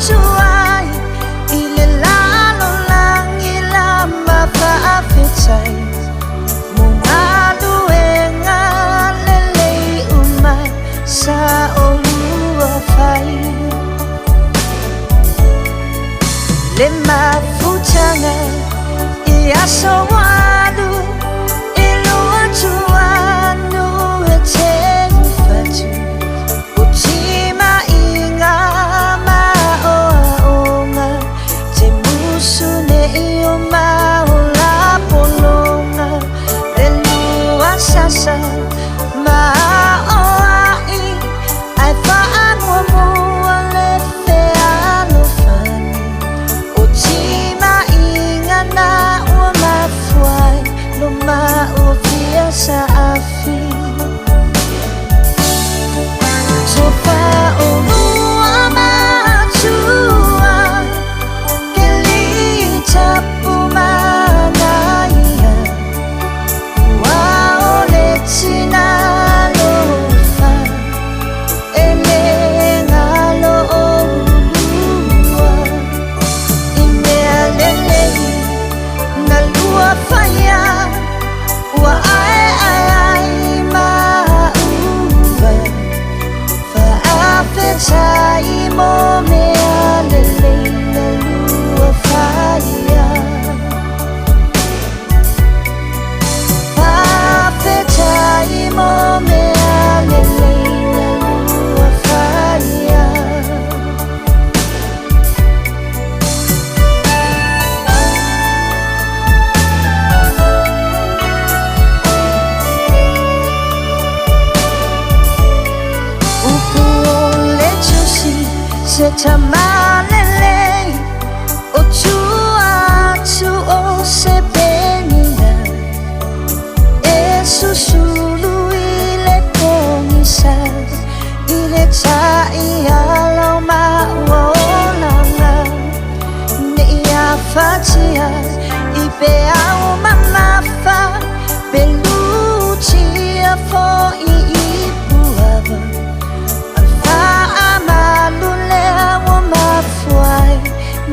chuai ile la lo lang ila ma fa fe chai mo ngalu enga lele uma sa olu fai le ma fuchanga ia so walu ilo chuanu e chen fatu uchima inga ma oa te musu ne io ma ola polonga le lua sasa ma oa I ai fa amo mo le fe alo fani uchima inga na o ma fuai lo ma o via sa afi so fa o lua ma chua ke li tapu ma na ia wa o le tina lo fa ele ngalo o lua I mea lele na lua faya wa ai ma ua fa afetai mo mea lele na lua faya fa afetai mo mea lele na lua faya upu le chusi se tamalele o chua tu o se benina e susulu ile komisa ile tai alo ma wolanga ne ia fatia I pe au mama fa beluci a fo I puava fa amalule o ma fuai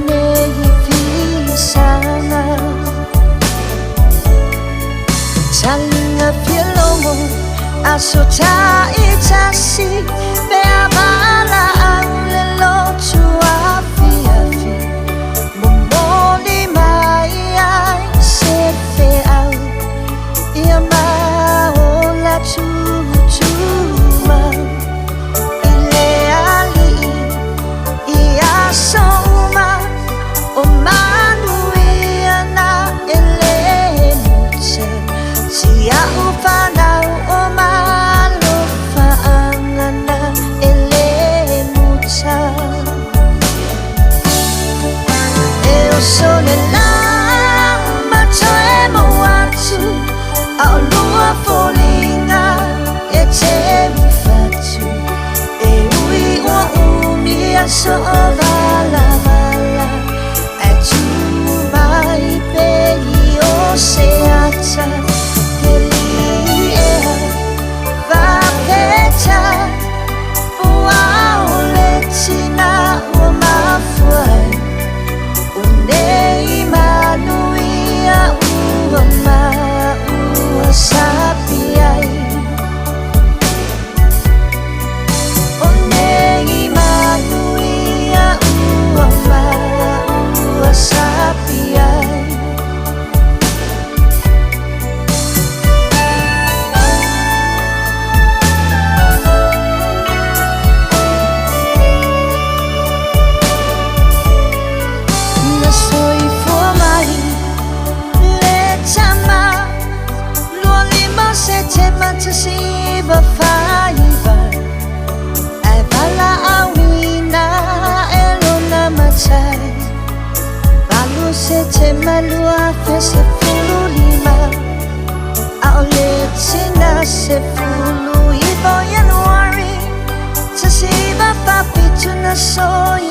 ne I visana Tanga filomo asota itasi pe amala aule lo chua fiafi momoli mai ai se fe au ia ma ola chuma ile ali ia soma o manu ia na ele mucha sia ufana o malo faangana ele mucha eu sole la ma choe mo atu a lua folinga e te fatu e ui o umi a so vala vala e tu mai pe o se ata ke li e va peta ua o le tina o ma fuai unei manuia ua ma ua sapi ai unei manuia ua ma ua sapi ai na soi formai le chama lo lima se tema tasi va faiva ai vala awina elona machai balu se tema lua fe se fulu lima ao le tina se fulu I bo Januari tasi va papi tuna soi